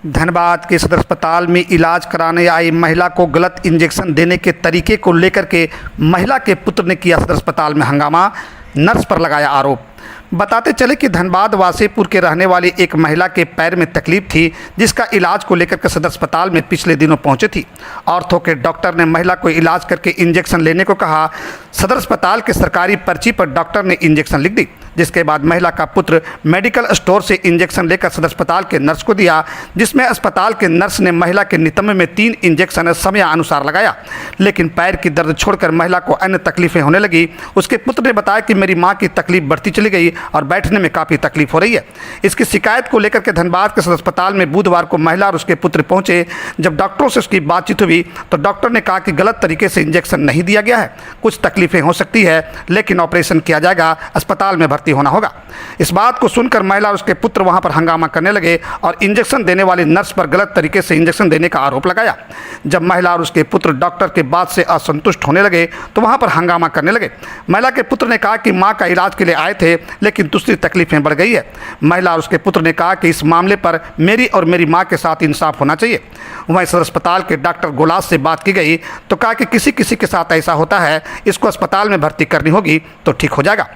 धनबाद के सदर अस्पताल में इलाज कराने आई महिला को गलत इंजेक्शन देने के तरीके को लेकर के महिला के पुत्र ने किया सदर अस्पताल में हंगामा, नर्स पर लगाया आरोप। बताते चले कि धनबाद वासेपुर के रहने वाली एक महिला के पैर में तकलीफ थी, जिसका इलाज को लेकर के सदर अस्पताल में पिछले दिनों पहुंची थी। ऑर्थो के डॉक्टर ने महिला को इलाज करके इंजेक्शन लेने को कहा। सदर अस्पताल के सरकारी पर्ची पर डॉक्टर ने इंजेक्शन लिख दी, जिसके बाद महिला का पुत्र मेडिकल स्टोर से इंजेक्शन लेकर सदर अस्पताल के नर्स को दिया, जिसमें अस्पताल के नर्स ने महिला के नितंब में 3 इंजेक्शन समयानुसार लगाया, लेकिन पैर की दर्द छोड़कर महिला को अन्य तकलीफें होने लगी। उसके पुत्र ने बताया कि मेरी मां की तकलीफ बढ़ती चली गई और बैठने में काफ़ी तकलीफ हो रही है। इसकी शिकायत को लेकर के धनबाद के सदर अस्पताल में बुधवार को महिला और उसके पुत्र पहुंचे। जब डॉक्टरों से उसकी बातचीत हुई तो डॉक्टर ने कहा कि गलत तरीके से इंजेक्शन नहीं दिया गया है, कुछ तकलीफें हो सकती है, लेकिन ऑपरेशन किया जाएगा, अस्पताल में भर्ती होना होगा। इस बात को सुनकर महिला और उसके पुत्र वहां पर हंगामा करने लगे और इंजेक्शन देने वाली नर्स पर गलत तरीके से इंजेक्शन देने का आरोप लगाया। जब महिला और उसके पुत्र डॉक्टर के बात से असंतुष्ट होने लगे तो वहां पर हंगामा करने लगे। महिला के पुत्र ने कहा कि मां का इलाज के लिए आए थे, लेकिन दूसरी तकलीफें बढ़ गई है। महिला और उसके पुत्र ने कहा कि इस मामले पर मेरी और मेरी मां के साथ इंसाफ होना चाहिए। वहीं सदर अस्पताल के डॉक्टर गोलास से बात की गई तो कहा कि किसी किसी के साथ ऐसा होता है, इसको अस्पताल में भर्ती करनी होगी तो ठीक हो जाएगा।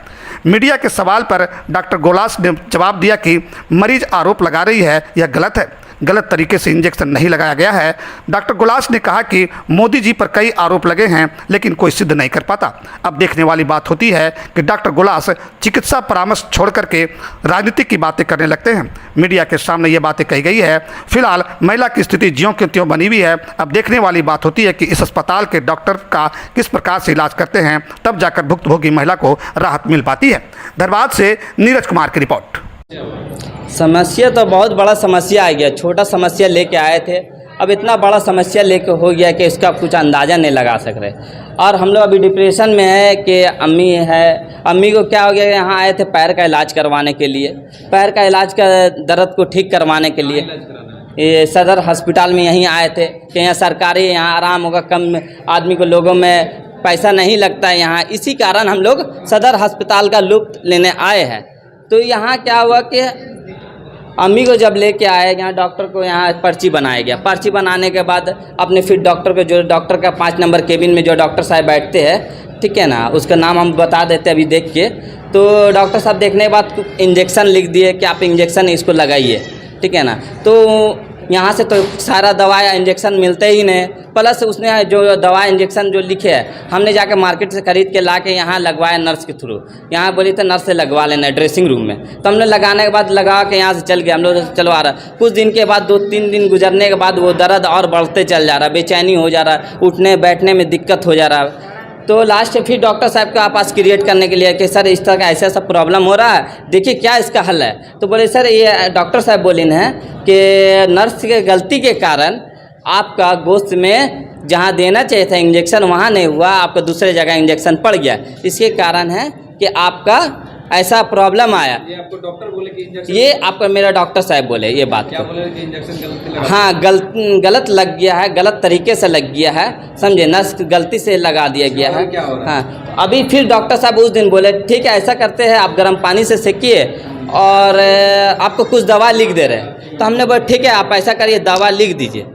मीडिया के सवाल पर डॉक्टर गोलास ने जवाब दिया कि मरीज आरोप लगा रही है, यह गलत है, गलत तरीके से इंजेक्शन नहीं लगाया गया है। डॉक्टर गोलास ने कहा कि मोदी जी पर कई आरोप लगे हैं, लेकिन कोई सिद्ध नहीं कर पाता। अब देखने वाली बात होती है कि डॉक्टर गोलास चिकित्सा परामर्श छोड़ करके राजनीति की बातें करने लगते हैं। मीडिया के सामने ये बातें कही गई है। फिलहाल महिला की स्थिति ज्यों की त्यों बनी हुई है। अब देखने वाली बात होती है कि इस अस्पताल के डॉक्टर का किस प्रकार से इलाज करते हैं, तब जाकर भुक्तभोगी महिला को राहत मिल पाती है। धनबाद से नीरज कुमार की रिपोर्ट। समस्या तो बहुत बड़ा समस्या आ गया। छोटा समस्या लेके आए थे, अब इतना बड़ा समस्या लेके हो गया कि इसका कुछ अंदाज़ा नहीं लगा सक रहे। और हम लोग अभी डिप्रेशन में है कि अम्मी है, अम्मी को क्या हो गया, यहाँ आए थे पैर का इलाज करवाने के लिए, पैर का इलाज का दर्द को ठीक करवाने के लिए ये सदर हॉस्पिटल में यहीं आए थे कि यहाँ सरकारी, यहाँ आराम होगा, कम आदमी को, लोगों में पैसा नहीं लगता है यहाँ। इसी कारण हम लोग सदर अस्पताल का लुत्फ़ लेने आए हैं। तो यहाँ क्या हुआ कि अम्मी को जब लेके आए, यहाँ डॉक्टर को यहाँ पर्ची बनाया गया। पर्ची बनाने के बाद अपने फिर डॉक्टर को, जो डॉक्टर का 5 नंबर केबिन में जो डॉक्टर साहब बैठते हैं, ठीक है ना, उसका नाम हम बता देते अभी देख के। तो डॉक्टर साहब देखने के बाद इंजेक्शन लिख दिए कि आप इंजेक्शन इसको लगाइए, ठीक है ना। तो यहाँ से तो सारा दवा या इंजेक्शन मिलते ही नहीं, प्लस उसने जो दवा इंजेक्शन जो लिखे है हमने जाके मार्केट से ख़रीद के ला के यहाँ लगवाया नर्स के थ्रू। यहाँ बोली तो नर्स से लगवा लेना ड्रेसिंग रूम में। तो हमने लगाने के बाद लगा के यहाँ से चल गया, हम लोग चलवा रहा। कुछ दिन के बाद 2-3 दिन गुजरने के बाद वो दर्द और बढ़ते चल जा रहा, बेचैनी हो जा रहा, उठने बैठने में दिक्कत हो जा रहा। तो लास्ट फिर डॉक्टर साहब के पास क्रिएट करने के लिए कि सर इस तरह का ऐसा ऐसा प्रॉब्लम हो रहा है, देखिए क्या इसका हल है। तो बोले सर ये डॉक्टर साहब बोले हैं कि नर्स के गलती के कारण आपका गोश्त में जहाँ देना चाहिए था इंजेक्शन वहाँ नहीं हुआ, आपका दूसरे जगह इंजेक्शन पड़ गया। इसके कारण है कि आपका ऐसा प्रॉब्लम आया। ये आपको डॉक्टर बोले कि इंजेक्शन, ये आपका मेरा डॉक्टर साहब बोले ये बात क्या बोले कि इंजेक्शन गलत लगा? हाँ, गलत लग गया है, गलत तरीके से लग गया है, समझे, नस गलती से लगा दिया गया है। क्या हो रहा है? हाँ, अभी फिर डॉक्टर साहब उस दिन बोले ठीक है ऐसा करते हैं, आप गर्म पानी से सेकिए और आपको कुछ दवा लिख दे रहे हैं। तो हमने बोला ठीक है आप ऐसा करिए, दवा लिख दीजिए।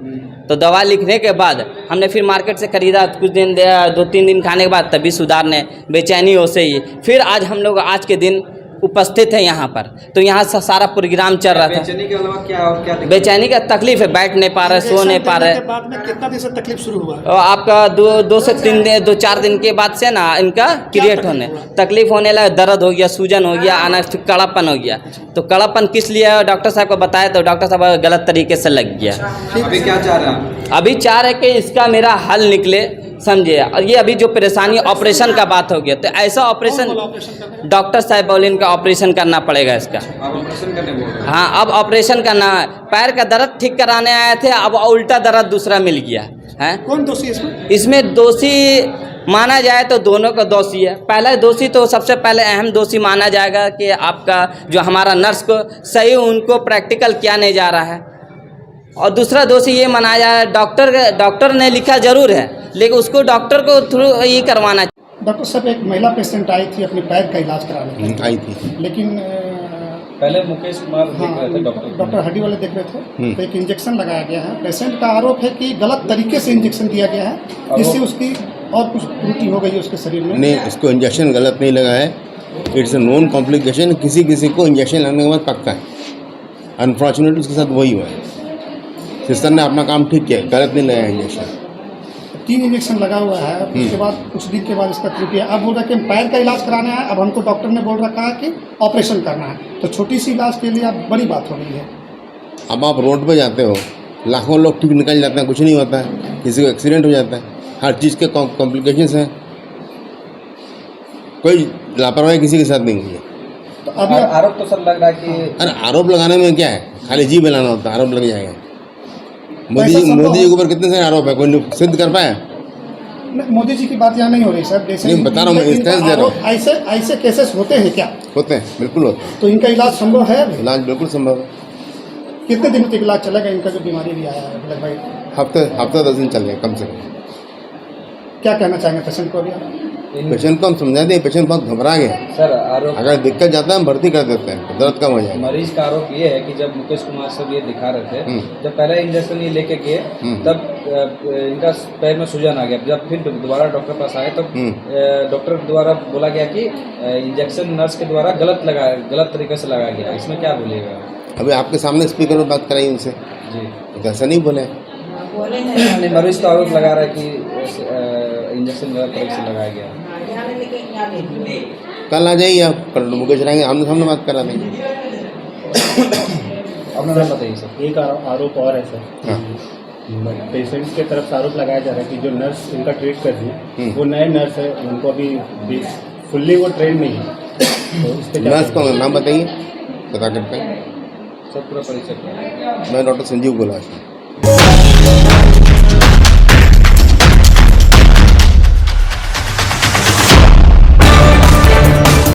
तो दवा लिखने के बाद हमने फिर मार्केट से ख़रीदा, कुछ दिन 2-3 दिन खाने के बाद तभी सुधारने, बेचैनी हो से ही फिर आज हम लोग आज के दिन उपस्थित है यहाँ पर। तो यहाँ से सारा प्रोग्राम चल रहा था। बेचैनी के अलावा क्या और क्या दिक्कत? बेचैनी का तकलीफ है, बैठ नहीं पा रहे, सो नहीं पा रहे। बाद में कितना दिन से तकलीफ शुरू हुआ? आपका 2 से 3 दिन, 2-4 दिन के बाद से ना इनका क्रिएट होने तकलीफ होने लगा, दर्द हो गया, सूजन हो गया, आना कड़ापन हो गया। तो कड़ापन किस लिए डॉक्टर साहब को बताया तो डॉक्टर साहब गलत तरीके से लग गया। अभी क्या चाह रहे हैं? अभी चाह रहे कि इसका मेरा हल निकले, समझे। और ये अभी जो परेशानी ऑपरेशन का बात हो गया, तो ऐसा ऑपरेशन डॉक्टर साहब बोले इनका ऑपरेशन करना पड़ेगा इसका। आप ऑपरेशन करने बोल रहे हैं? हाँ, अब ऑपरेशन करना है। पैर का दर्द ठीक कराने आए थे, अब उल्टा दर्द दूसरा मिल गया है। कौन दोषी इसमें? इसमें दोषी माना जाए तो दोनों का दोषी है। पहला दोषी तो सबसे पहले अहम दोषी माना जाएगा कि आपका जो हमारा नर्स को सही उनको प्रैक्टिकल किया नहीं जा रहा है। और दूसरा दोषी ये माना जाए डॉक्टर ने लिखा जरूर है, लेकिन उसको डॉक्टर को थ्रू ये करवाना। डॉक्टर साहब एक महिला पेशेंट आई थी अपने पैर का इलाज कराने के लिए, आई थी। लेकिन पहले मुकेश कुमार देख हाँ रहे थे डॉक्टर डॉक्टर हड्डी वाले देख रहे थे, तो एक इंजेक्शन लगाया गया है। पेशेंट का आरोप है कि गलत तरीके से इंजेक्शन दिया गया है, जिससे उसकी और कुछ त्रुटि हो गई है उसके शरीर में। नहीं, इसको इंजेक्शन गलत नहीं लगा है। It's a non complication. किसी किसी को इंजेक्शन लगने के बाद पक्का है। अनफॉर्चुनेटली उसके साथ वही हुआ है। सिस्टर ने अपना काम ठीक किया, गलत नहीं लगाया इंजेक्शन। 3 इंजेक्शन लगा हुआ है, उसके बाद कुछ दिन के बाद इसका त्रुटि है। अब बोल रहा है कि हम पैर का इलाज कराना है, अब हमको डॉक्टर ने बोल रखा है कि ऑपरेशन करना है। तो छोटी सी इलाज के लिए अब बड़ी बात हो गई है। अब आप रोड पे जाते हो, लाखों लोग ठीक निकल जाते हैं, कुछ नहीं होता है। किसी को एक्सीडेंट हो जाता है, हर चीज़ के कॉम्प्लिकेशंस हैं। कोई लापरवाही किसी के साथ नहीं हुई है। तो अभी आरोप तो सर लग रहा है कि अरे आरोप लगाने में क्या है, खाली जी मिलाना होता है, आरोप लग जाएगा। मोदी ऐसा जी संभव मोदी जी के ऊपर कितने सारे आरोप है, कोई सिद्ध कर पाया? नहीं, मोदी जी की बात यहाँ नहीं हो रही सर। जैसे नहीं, बता रहा हूँ मैं, इनका इंस्टेंस दे रहा हूँ। आरोप ऐसे ऐसे केसेस होते हैं क्या? होते हैं, बिल्कुल होते हैं। तो इनका इलाज संभव है अभी? इलाज बिल्कुल संभव है। कितने दिन तक इलाज चलेगा इनका जो बीमारी भी आया है लगभग? हफ्ते 10 दिन चल रहे कम से कम। क्या कहना चाहेंगे पेशेंट को अभी आप? पेशेंट को हम समझा दें, पेशेंट बहुत घबरा गए। सर आरोप अगर दिक्कत जाता है हम भर्ती कर देते हैं, दर्द कम हो जाएगा। मरीज का आरोप ये है कि जब मुकेश कुमार सब ये दिखा रहे थे, जब पहला इंजेक्शन ये लेके गए तब इनका पैर में सूजन आ गया। जब फिर दोबारा डॉक्टर पास आए तब डॉक्टर द्वारा बोला गया कि इंजेक्शन नर्स के द्वारा गलत तरीके से लगाया गया। इसमें क्या बोलिएगा? अभी आपके सामने स्पीकर में बात कराई उनसे, जी तो ऐसा नहीं बोले। नहीं, मरीज तो आरोप लगा रहा है कि इंजेक्शन गलत तरीके से लगाया गया। कल आ जाइए आप, कल मुकेश रहेंगे, आमने सामने बात करा देंगे। अपना नाम बताइए सर। एक आरोप और है सर। हाँ। पेशेंट के तरफ से आरोप लगाया जा रहा है कि जो नर्स इनका ट्रीट कर रही है वो नए नर्स है, उनको अभी फुल्ली वो ट्रेन नहीं है। तो इस पे क्या नर्स का नाम बताइए, पता करते हैं। सर पूरा परिचय। मैं डॉक्टर संजीव गुलाश हूँ।